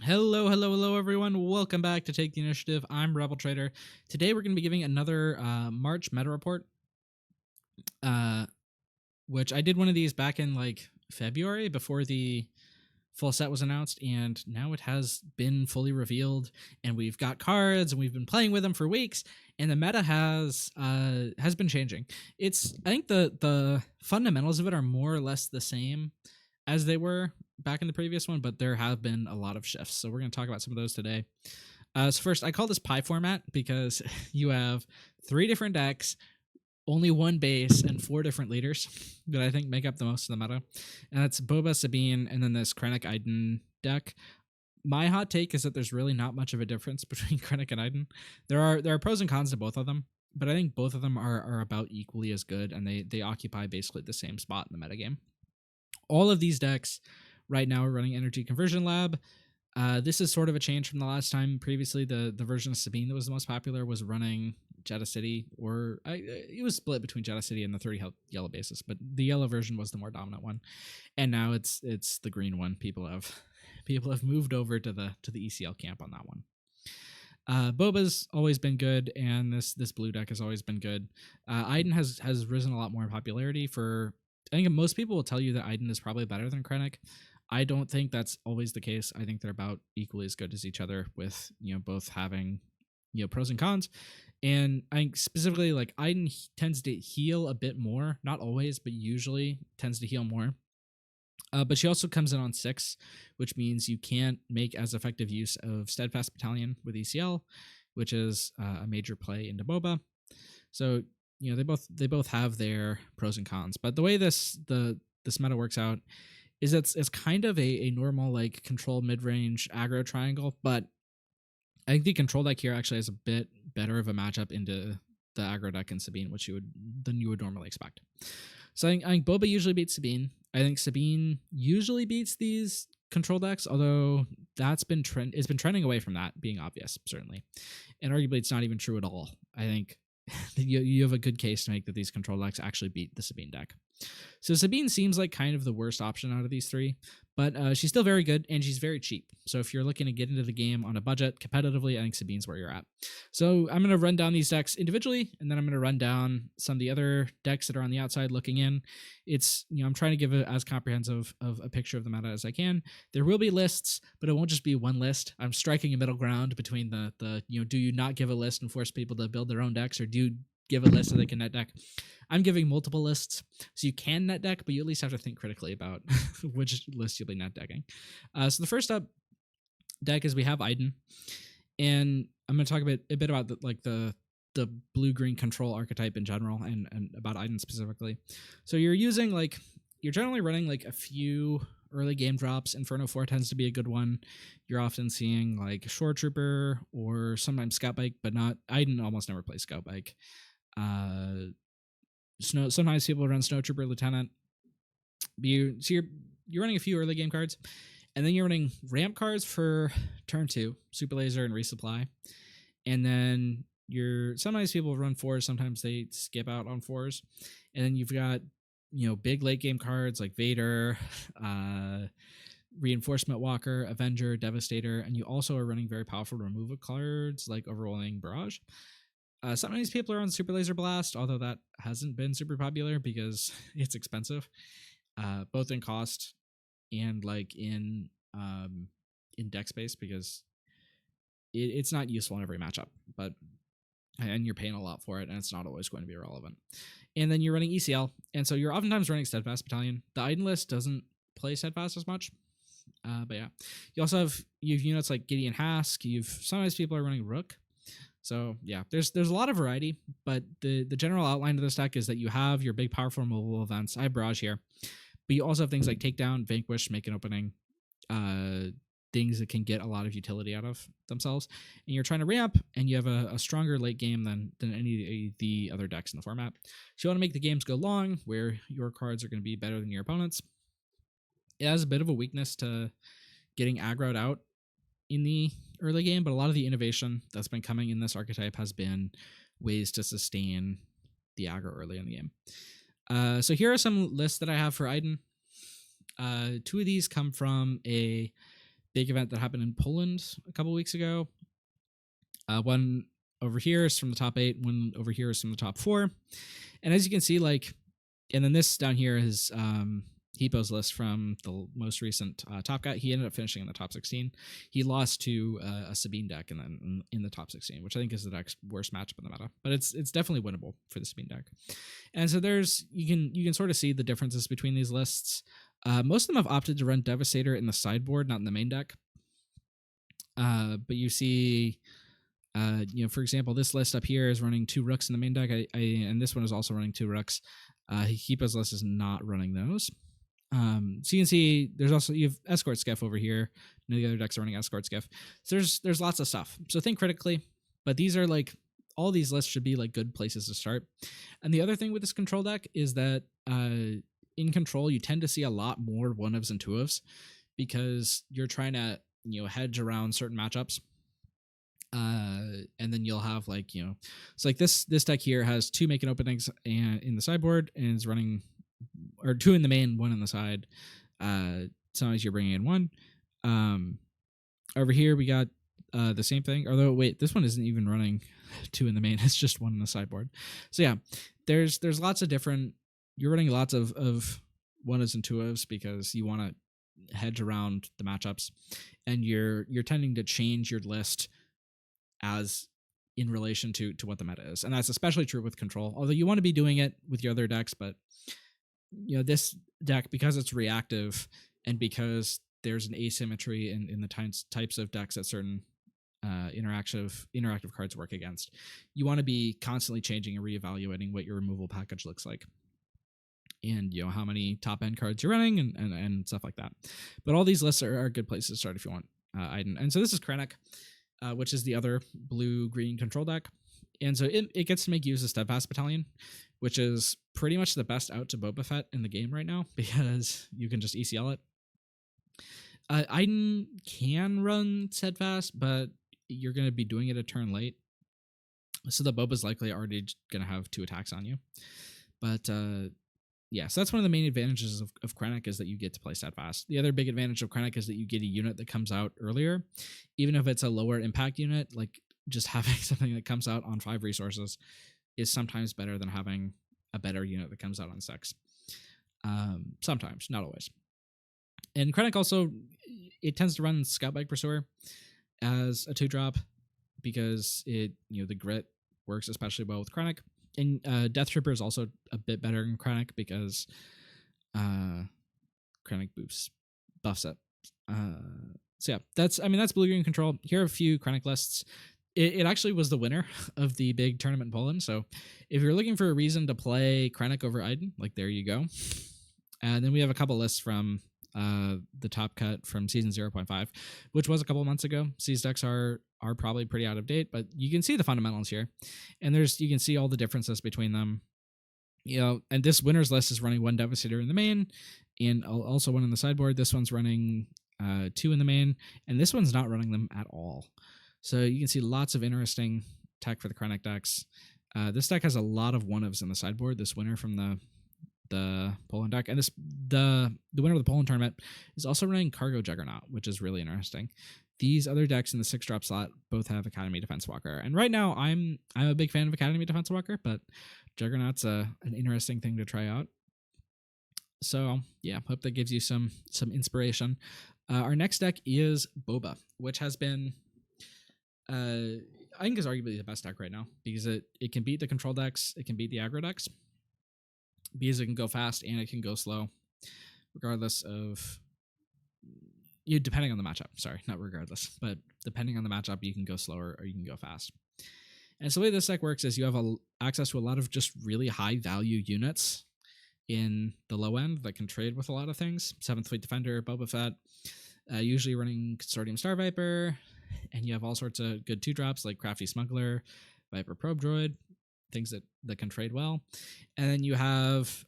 Hello, everyone. Welcome back to Take the Initiative. I'm Rebel Trader. Today, we're going to be giving another March meta report, uh, which I did one of these back in like February before the full set was announced, and now it has been fully revealed, and we've got cards, and we've been playing with them for weeks, and the meta has been changing. I think the fundamentals of it are more or less the same as they were back in the previous one, but there have been a lot of shifts. So we're going to talk about some of those today. So first, I call this pie format because you have 3 different decks, only 1 base, and 4 different leaders that I think make up the most of the meta. And that's Boba, Sabine, and then this Krennic Iden deck. My hot take is that there's really not much of a difference between Krennic and Iden. There are pros and cons to both of them, but I think both of them are about equally as good, and they occupy basically the same spot in the metagame. All of these decks right now are running Energy Conversion Lab. This is sort of a change from the last time. Previously, the version of Sabine that was the most popular was running Jedha City, or it was split between Jedha City and the 30 yellow bases, but the yellow version was the more dominant one. And now it's the green one. People have moved over to the ECL camp on that one. Boba's always been good, and this blue deck has always been good. Iden has risen a lot more in popularity. I think most people will tell you that Iden is probably better than Krennic. I don't think that's always the case. I think they're about equally as good as each other, with both having pros and cons. And I think specifically, like, Iden tends to heal a bit more, not always, but usually tends to heal more. But she also comes in on 6, which means you can't make as effective use of Steadfast Battalion with ECL, which is a major play into Boba. So they both have their pros and cons. But the way this meta works out is it's kind of a normal like control mid-range aggro triangle, but I think the control deck here actually has a bit better of a matchup into the aggro deck in Sabine, than you would normally expect. So I think Boba usually beats Sabine. I think Sabine usually beats these control decks, although it's been trending away from that being obvious, certainly. And arguably it's not even true at all. I think you have a good case to make that these control decks actually beat the Sabine deck. So Sabine seems like kind of the worst option out of these 3, but she's still very good, and she's very cheap. So if you're looking to get into the game on a budget competitively, I think Sabine's where you're at. So I'm going to run down these decks individually, and then I'm going to run down some of the other decks that are on the outside looking in. It's, I'm trying to give as comprehensive of a picture of the meta as I can. There will be lists, but it won't just be one list. I'm striking a middle ground between the do you not give a list and force people to build their own decks, or do you give a list so they can net deck? I'm giving multiple lists, so you can net deck, but you at least have to think critically about which list you'll be net decking. So the first up deck is we have Iden, and I'm going to talk a bit about the blue-green control archetype in general, and about Iden specifically. So you're generally running like a few early game drops. Inferno 4 tends to be a good one. You're often seeing like Shore Trooper or sometimes Scout Bike, but not Iden. Almost never plays Scout Bike. Sometimes people run Snow Trooper Lieutenant. You're running a few early game cards, and then you're running ramp cards for turn 2, Super Laser and Resupply, and then sometimes people run 4s, sometimes they skip out on 4s, and then you've got big late game cards like Vader, Reinforcement Walker, Avenger, Devastator, and you also are running very powerful removal cards like Overwhelming Barrage. Sometimes people are on Super Laser Blast, although that hasn't been super popular because it's expensive, both in cost and like in deck space, because it's not useful in every matchup, and you're paying a lot for it, and it's not always going to be relevant. And then you're running ECL, and so you're oftentimes running Steadfast Battalion. The Iden list doesn't play Steadfast as much, but yeah. You also have units like Gideon Hask. Sometimes people are running Rook. So yeah, there's a lot of variety, but the general outline of this deck is that you have your big powerful removal events. I have Barrage here, but you also have things like Takedown, Vanquish, Make an Opening, things that can get a lot of utility out of themselves. And you're trying to ramp, and you have a stronger late game than any of the other decks in the format. So you want to make the games go long, where your cards are going to be better than your opponents. It has a bit of a weakness to getting aggroed out in the early game, but a lot of the innovation that's been coming in this archetype has been ways to sustain the aggro early in the game. So here are some lists that I have for Iden. 2 of these come from a big event that happened in Poland a couple weeks ago. One over here is from the top 8, one over here is from the top 4. And as you can see, like, and then this down here is Hippo's list from the most recent top guy. He ended up finishing in the top 16. He lost to a Sabine deck and then in the top 16, which I think is the deck's worst matchup in the meta. But it's definitely winnable for the Sabine deck. And so you can sort of see the differences between these lists. Most of them have opted to run Devastator in the sideboard, not in the main deck. But you see, for example, this list up here is running 2 Rooks in the main deck, and this one is also running 2 Rooks. Hippo's list is not running those. So you can see you have Escort Skiff over here. None of the other decks are running Escort Skiff. So there's lots of stuff. So think critically, but these are like, all these lists should be like good places to start. And the other thing with this control deck is that in control, you tend to see a lot more 1-ofs and 2-ofs because you're trying to, hedge around certain matchups. And then you'll have like, so like this deck here has 2 Make An Openings and in the sideboard and is running, or 2 in the main, 1 in the side. Sometimes you're bringing in 1. Over here we got the same thing, although wait, this one isn't even running 2 in the main, it's just 1 in the sideboard. So yeah, there's lots of different, you're running lots of 1-ofs and 2-ofs because you want to hedge around the matchups, and you're tending to change your list as in relation to what the meta is. And that's especially true with control, although you want to be doing it with your other decks. But this deck, because it's reactive and because there's an asymmetry in the types of decks that certain interactive cards work against, you want to be constantly changing and reevaluating what your removal package looks like, and how many top end cards you're running and stuff like that. But all these lists are good places to start if you want Iden. And so this is Krennic, which is the other blue-green control deck. And so it gets to make use of Steadfast Battalion, which is pretty much the best out to Boba Fett in the game right now because you can just ECL it. Iden can run Steadfast, but you're going to be doing it a turn late. So the Boba's likely already going to have 2 attacks on you. But so that's one of the main advantages of Krennic, is that you get to play Steadfast. The other big advantage of Krennic is that you get a unit that comes out earlier, even if it's a lower impact unit. Like, just having something that comes out on 5 resources is sometimes better than having a better unit that comes out on 6. Sometimes, not always. And Krennic also, it tends to run Scoutbike Pursuer as a 2-drop because it, the grit works especially well with Krennic. And Death Trooper is also a bit better than Krennic because Krennic buffs it. So yeah, that's blue-green control. Here are a few Krennic lists. It actually was the winner of the big tournament in Poland. So if you're looking for a reason to play Krennic over Iden, like, there you go. And then we have a couple lists from the top cut from season 0.5, which was a couple months ago. These decks are probably pretty out of date, but you can see the fundamentals here, and you can see all the differences between them. And this winner's list is running 1 Devastator in the main and also 1 in the sideboard. This one's running 2 in the main, and this one's not running them at all. So you can see lots of interesting tech for the Krennic decks. This deck has a lot of 1-ofs in the sideboard. This winner from the Poland deck, and the winner of the Poland tournament is also running Cargo Juggernaut, which is really interesting. These other decks in the 6-drop slot both have Academy Defense Walker, and right now I'm a big fan of Academy Defense Walker, but Juggernaut's an interesting thing to try out. So yeah, hope that gives you some inspiration. Our next deck is Boba, which has been I think is arguably the best deck right now because it can beat the control decks, it can beat the aggro decks, because it can go fast and it can go slow, regardless of depending on the matchup. Sorry, not regardless, but depending on the matchup, you can go slower or you can go fast. And so the way this deck works is you have access to a lot of just really high value units in the low end that can trade with a lot of things. 7th Fleet Defender, Boba Fett, usually running Consortium Star Viper, and you have all sorts of good 2-drops like Crafty Smuggler, Viper Probe Droid, things that can trade well. And then you have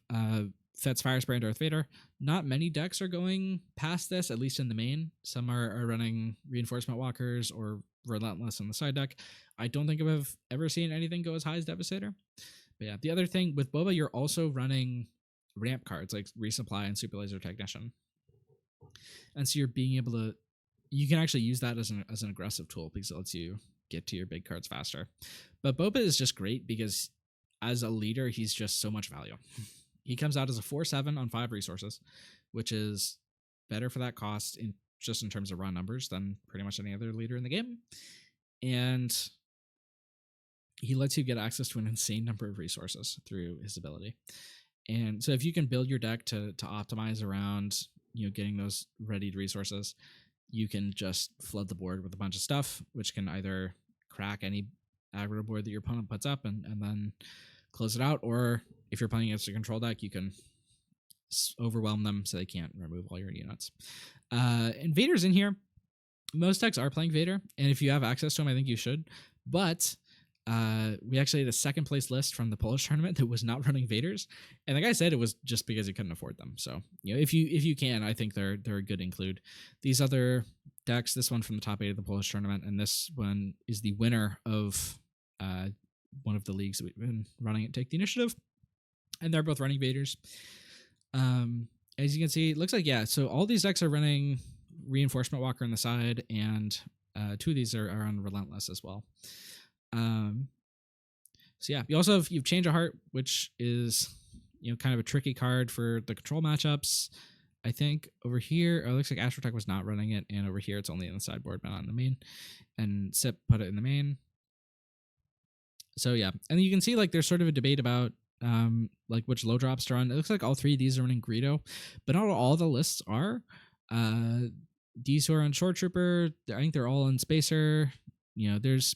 Fett's Fire Spray and Darth Vader. Not many decks are going past this, at least in the main. Some are running Reinforcement Walkers or Relentless in the side deck. I don't think I've ever seen anything go as high as Devastator. But yeah, the other thing with Boba, you're also running ramp cards like Resupply and Super Laser Technician. And so you're being able to you can actually use that as an aggressive tool because it lets you get to your big cards faster. But Boba is just great because as a leader, he's just so much value. He comes out as a 4/7 on 5 resources, which is better for that cost in terms of raw numbers than pretty much any other leader in the game. And he lets you get access to an insane number of resources through his ability. And so if you can build your deck to optimize around, getting those readied resources, you can just flood the board with a bunch of stuff, which can either crack any aggro board that your opponent puts up and then close it out, or if you're playing against a control deck, you can overwhelm them so they can't remove all your units. And Vader's in here. Most decks are playing Vader, and if you have access to him, I think you should. But we actually had a second place list from the Polish tournament that was not running Vaders, and the guy said it was just because he couldn't afford them. So if you can, I think they're a good include. These other decks, this one from the top 8 of the Polish tournament, and this one is the winner of one of the leagues that we've been running at Take the Initiative, and they're both running Vaders. As you can see, it looks like, so all these decks are running Reinforcement Walker on the side, and 2 of these are on Relentless as well. So yeah, you've Change of Heart, which is kind of a tricky card for the control matchups. I think over here, it looks like Astrotech was not running it, and over here it's only in the sideboard, but not in the main. And Sip put it in the main. So yeah, and you can see like there's sort of a debate about like which low drops to run. It looks like all 3 of these are running Greedo, but not all the lists are. These who are on Shore Trooper, I think they're all on Spacer. There's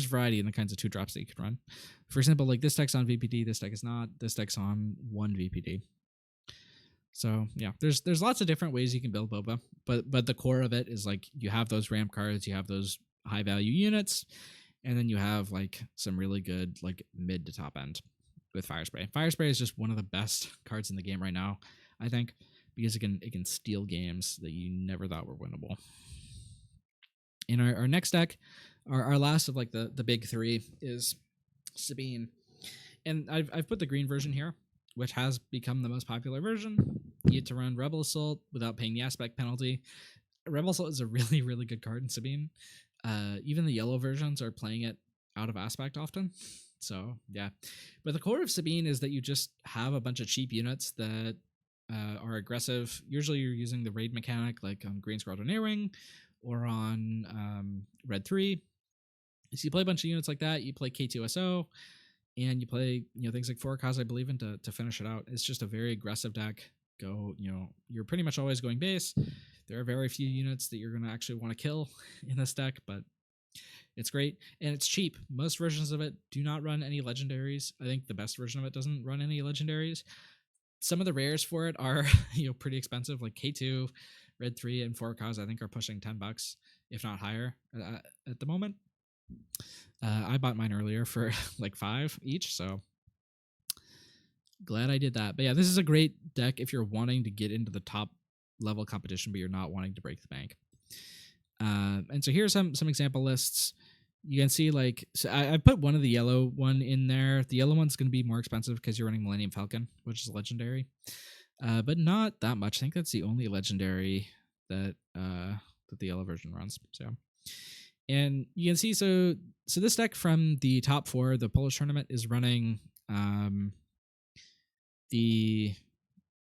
variety in the kinds of 2 drops that you can run. For example, like this deck's on VPD, this deck is not. This deck's on 1 VPD. So yeah, there's lots of different ways you can build Boba, but the core of it is like you have those ramp cards, you have those high value units, and then you have like some really good like mid to top end with Firespray. Firespray is just one of the best cards in the game right now, I think, because it can steal games that you never thought were winnable. In our next deck, our last of like the big 3 is Sabine, and I've put the green version here, which has become the most popular version. You get to run Rebel Assault without paying the aspect penalty. Rebel Assault is a really, really good card in Sabine. Even the yellow versions are playing it out of aspect often. So yeah, but the core of Sabine is that you just have a bunch of cheap units that are aggressive. Usually you're using the raid mechanic like on Green Squadron Airwing or on Red 3. So you play a bunch of units like that. You play K2SO, and you play things like Forecast, I believe in, to finish it out. It's just a very aggressive deck. You're pretty much always going base. There are very few units that you're going to actually want to kill in this deck, but it's great, and it's cheap. Most versions of it do not run any legendaries. I think the best version of it doesn't run any legendaries. Some of the rares for it are pretty expensive, like K2, Red 3, and 4 I think are pushing $10, if not higher, at the moment. I bought mine earlier for like 5 each, so glad I did that. But yeah, this is a great deck if you're wanting to get into the top level competition, but you're not wanting to break the bank. And so here's some example lists. You can see so I put one of the yellow one in there. The yellow one's going to be more expensive because you're running Millennium Falcon, which is legendary, but not that much. I think that's the only legendary that the yellow version runs. So, and you can see so this deck from the top 4, the Polish tournament, is running the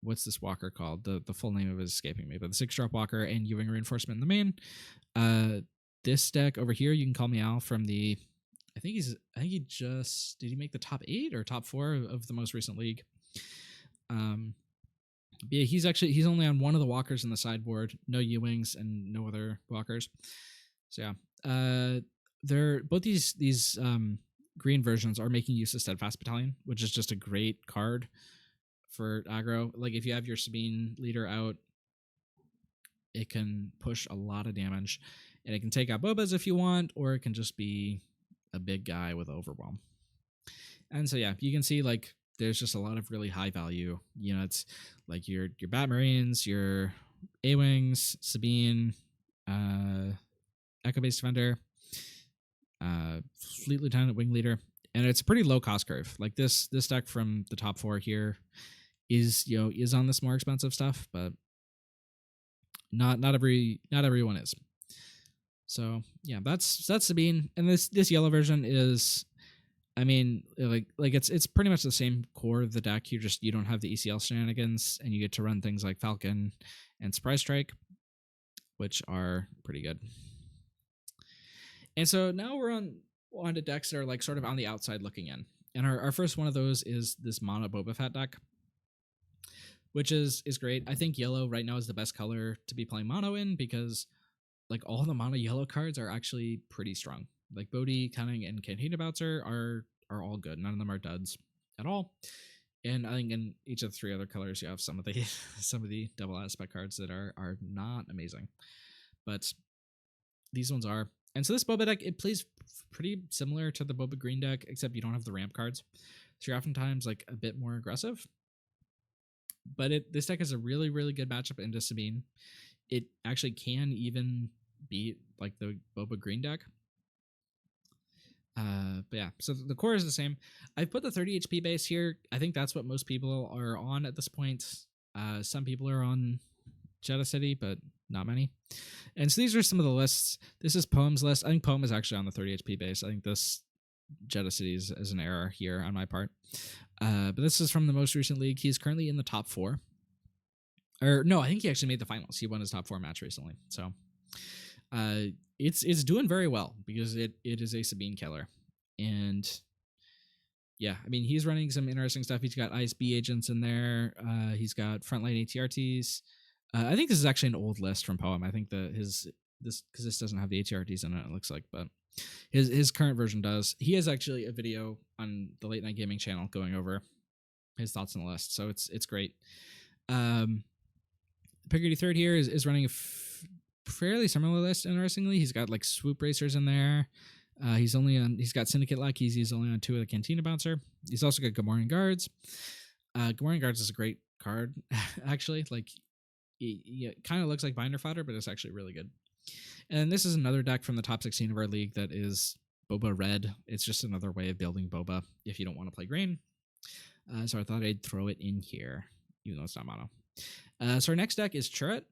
what's this walker called? The full name of it is escaping me, but the 6-drop walker and Ewing Reinforcement in the main. This deck over here, you can call me Al from the. I think he just did he make the top 8 or top 4 of the most recent league. Yeah, he's only on one of the walkers in the sideboard, no Ewings and no other walkers. So yeah, they're both these green versions are making use of Steadfast Battalion, which is just a great card for aggro. Like if you have your Sabine leader out, it can push a lot of damage, and it can take out Bobas if you want, or it can just be a big guy with overwhelm. And so yeah, you can see like there's just a lot of really high value units, like your Bat Marines, your A-Wings, Sabine, Echo Base Defender, Fleet Lieutenant, Wing Leader, and it's a pretty low cost curve. Like this deck from the top 4 here is on this more expensive stuff, but not everyone is. So yeah, that's Sabine, and this yellow version is, I mean, like it's pretty much the same core of the deck. You don't have the ECL shenanigans, and you get to run things like Falcon and Surprise Strike, which are pretty good. And so now we're on to decks that are like sort of on the outside looking in. And our first one of those is this mono Boba Fett deck, which is great. I think yellow right now is the best color to be playing mono in, because like all the mono yellow cards are actually pretty strong. Like Bodhi, Cunning, and Cantina Bouncer are all good. None of them are duds at all. And I think in each of the three other colors, you have some of the some of the double aspect cards that are not amazing, but these ones are. And so this Boba deck, it plays pretty similar to the Boba green deck, except you don't have the ramp cards, so you're oftentimes like a bit more aggressive. But this deck is a really, really good matchup into Sabine. It actually can even beat like the Boba green deck. But yeah, so the core is the same. I've put the 30 HP base here. I think that's what most people are on at this point. Some people are on Jedha City, but not many. And so these are some of the lists. This is Poem's list. I think Poem is actually on the 30 HP base. I think this Jedha City is an error here on my part. But this is from the most recent league. He's currently in the top 4. Or no, I think he actually made the finals. He won his top 4 match recently. So it's doing very well, because it is a Sabine killer. And yeah, I mean, he's running some interesting stuff. He's got ISB agents in there. He's got frontline ATRTs. I think this is actually an old list from Poem. I think because this doesn't have the ATRTs in it, it looks like, but his current version does. He has actually a video on the Late Night Gaming channel going over his thoughts on the list, so it's great. Picardy Third here is running a fairly similar list. Interestingly, he's got like swoop racers in there. He's got Syndicate lackeys. He's only on 2 of the Cantina Bouncer. He's also got Gamorrean Guards. Gamorrean Guards is a great card, actually. Like, it kind of looks like binder fodder, but it's actually really good. And this is another deck from the top 16 of our league that is Boba Red. It's just another way of building Boba if you don't want to play green. So I thought I'd throw it in here, even though it's not mono. So our next deck is Chirrut,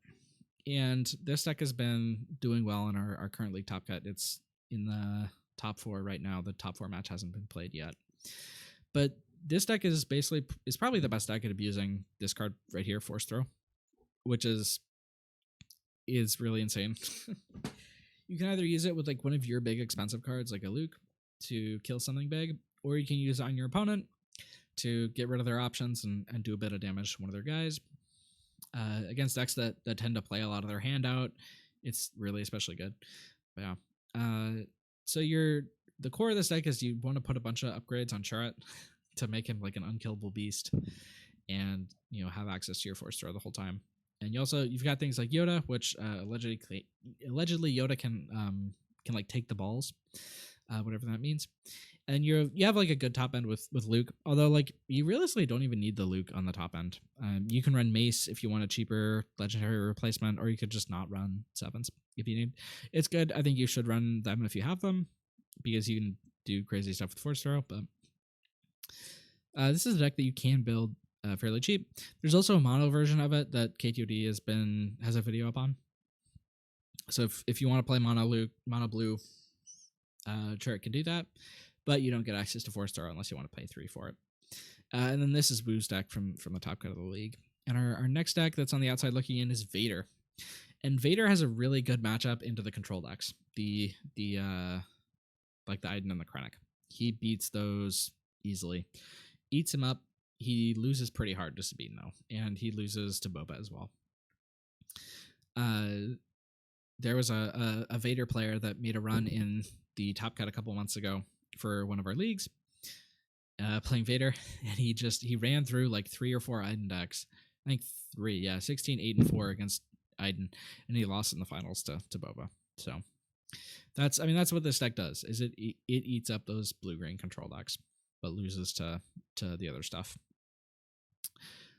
and this deck has been doing well in our current league top cut. It's in the top 4 right now. The top 4 match hasn't been played yet, but this deck is probably the best deck at abusing this card right here, Force Throw, which is really insane. You can either use it with like one of your big expensive cards, like a Luke, to kill something big, or you can use it on your opponent to get rid of their options and do a bit of damage to one of their guys. Against decks that tend to play a lot of their hand out, it's really especially good. But yeah. So the core of this deck is you want to put a bunch of upgrades on Chirrut to make him like an unkillable beast, and have access to your Force Throw the whole time. And you've got things like Yoda, which allegedly Yoda can like take the balls, whatever that means. And you have like a good top end with Luke, although like you realistically don't even need the Luke on the top end. You can run Mace if you want a cheaper legendary replacement, or you could just not run 7s if you need. It's good. I think you should run them if you have them, because you can do crazy stuff with Force Throw. But this is a deck that you can build fairly cheap. There's also a mono version of it that KTOD has a video up on. So if you want to play mono blue, Chirrut can do that, but you don't get access to Force Throw unless you want to pay 3 for it. And then this is Woo's deck from the top cut of the league. And our next deck that's on the outside looking in is Vader. And Vader has a really good matchup into the control decks. The like the Iden and the Krennic. He beats those easily. Eats him up. He loses pretty hard to Sabine, though, and he loses to Boba as well. There was a Vader player that made a run in the top cut a couple months ago for one of our leagues, playing Vader, and he ran through like 3 or 4 Iden decks. I think 3, yeah, 16, 8, and 4 against Iden, and he lost in the finals to Boba. So that's what this deck does. Is it eats up those blue-green control decks, but loses to the other stuff.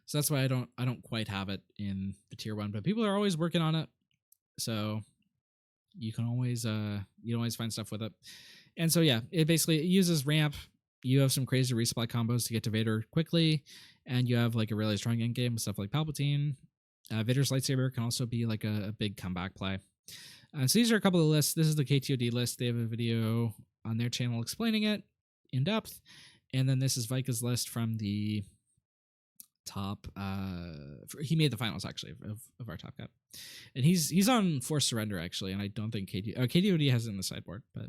So that's why I don't quite have it in the tier 1, but people are always working on it. So you can always find stuff with it. And so yeah, it uses ramp. You have some crazy resupply combos to get to Vader quickly, and you have like a really strong end game with stuff like Palpatine. Vader's lightsaber can also be like a big comeback play. So these are a couple of lists. This is the KTOD list. They have a video on their channel explaining it in depth. And then this is Vika's list from the top. He made the finals actually of our top cut, and he's on Forced Surrender actually. And I don't think KTOD has it in the sideboard, but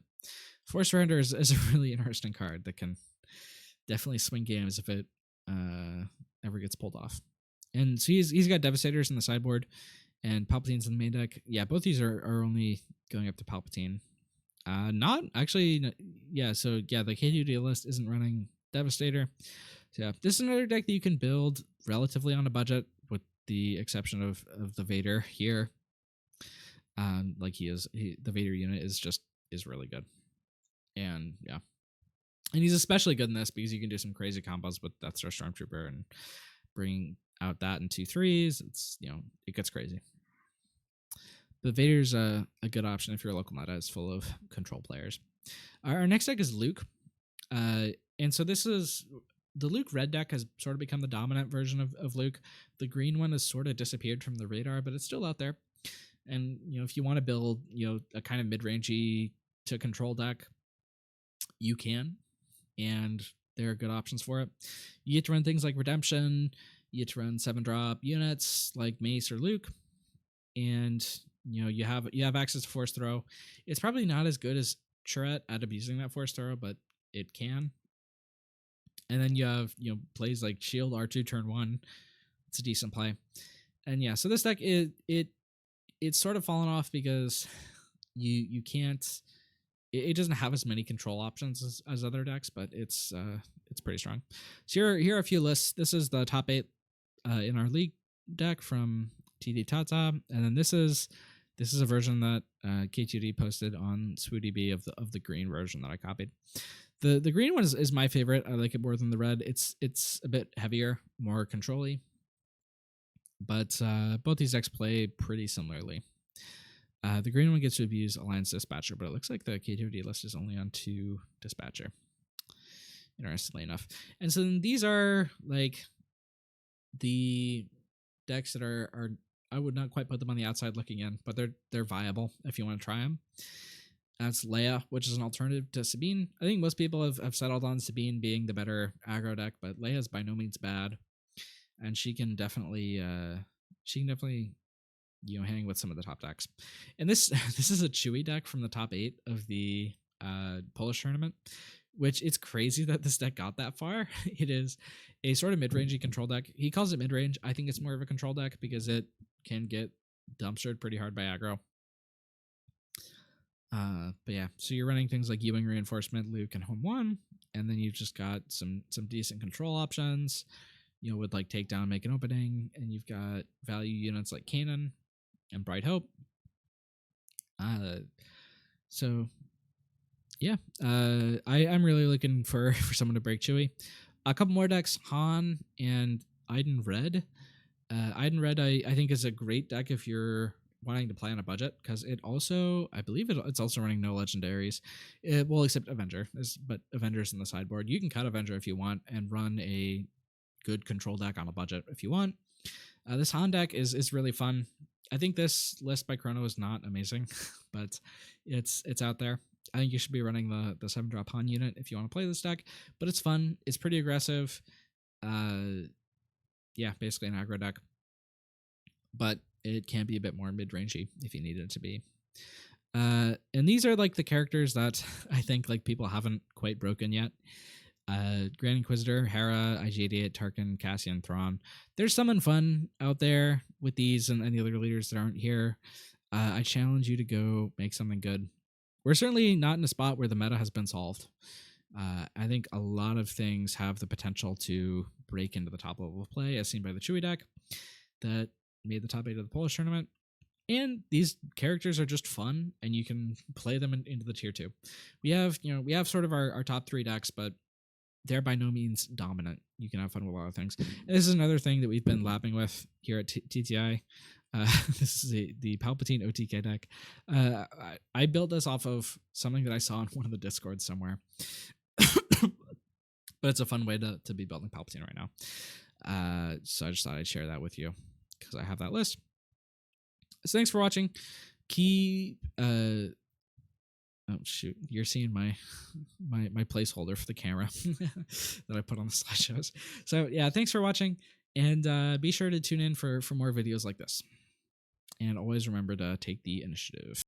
Forced Surrender is a really interesting card that can definitely swing games if it ever gets pulled off. And so he's got Devastators in the sideboard and Palpatine's in the main deck. Yeah, both these are only going up to Palpatine. Not actually. Yeah, so yeah, the KTOD list isn't running Devastator. So yeah, this is another deck that you can build relatively on a budget, with the exception of the Vader here. Like the Vader unit is really good, and yeah, and he's especially good in this because you can do some crazy combos with Death Star Stormtrooper and bring out that in 2/3s. It's it gets crazy. But Vader's a good option if your local meta is full of control players. Our next deck is Luke. And so this is the Luke red deck has sort of become the dominant version of Luke. The green one has sort of disappeared from the radar, but it's still out there. And if you want to build a kind of mid-rangey to control deck, you can, and there are good options for it. You get to run things like Redemption. You get to run 7-drop units like Mace or Luke, and you have access to Force Throw. It's probably not as good as Chirrut at abusing that Force Throw, but it can. And then you have plays like Shield R2 turn 1. It's a decent play. And yeah, so this deck it's sort of fallen off because you can't. It doesn't have as many control options as other decks, but it's pretty strong. So here are a few lists. This is the top 8 in our league deck from TD Tata, and then this is a version that KTD posted on SwooDB of the green version that I copied. The green one is my favorite. I like it more than the red. It's a bit heavier, more control-y, but both these decks play pretty similarly. The green one gets to abuse Alliance Dispatcher, but it looks like the KTD list is only on 2 Dispatcher. Interestingly enough. And so then these are like the decks that are I would not quite put them on the outside looking in, but they're viable if you want to try them. That's Leia, which is an alternative to Sabine. I think most people have settled on Sabine being the better aggro deck, but Leia is by no means bad, and she can definitely hang with some of the top decks. And this is a Chewie deck from the top 8 of the Polish tournament, which it's crazy that this deck got that far. It is a sort of mid-rangey control deck. He calls it mid-range. I think it's more of a control deck because it can get dumpstered pretty hard by aggro. But yeah, so you're running things like Ewing Reinforcement, Luke, and Home 1, and then you've just got some decent control options, with like Takedown, Make an Opening, and you've got value units like Kanan and Bright Hope. So yeah, I'm really looking for someone to break Chewie. A couple more decks, Han and Iden Red. Iden Red, I think, is a great deck if you're wanting to play on a budget, because it also, I believe it's also running no legendaries. Well, except Avenger, but Avenger's in the sideboard. You can cut Avenger if you want and run a good control deck on a budget if you want. This Han deck is really fun. I think this list by Chrono is not amazing, but it's out there. I think you should be running the 7-drop Han unit if you want to play this deck, but it's fun. It's pretty aggressive. Yeah, basically an aggro deck, but it can be a bit more mid-rangey if you need it to be. And these are like the characters that I think like people haven't quite broken yet. Grand Inquisitor, Hera, IG-88, Tarkin, Cassian, Thrawn. There's someone fun out there with these and the other leaders that aren't here. I challenge you to go make something good. We're certainly not in a spot where the meta has been solved. I think a lot of things have the potential to break into the top level of play, as seen by the Chewie deck that made the top 8 of the Polish tournament. And these characters are just fun, and you can play them into the tier 2. We have sort of our top 3 decks, but they're by no means dominant. You can have fun with a lot of things. And this is another thing that we've been lapping with here at TTI. This is the Palpatine OTK deck. I built this off of something that I saw on one of the Discords somewhere. But it's a fun way to be building Palpatine right now. So I just thought I'd share that with you because I have that list. So thanks for watching. keep oh shoot, you're seeing my my placeholder for the camera that I put on the slideshows. So yeah, thanks for watching, and be sure to tune in for more videos like this, and always remember to take the initiative.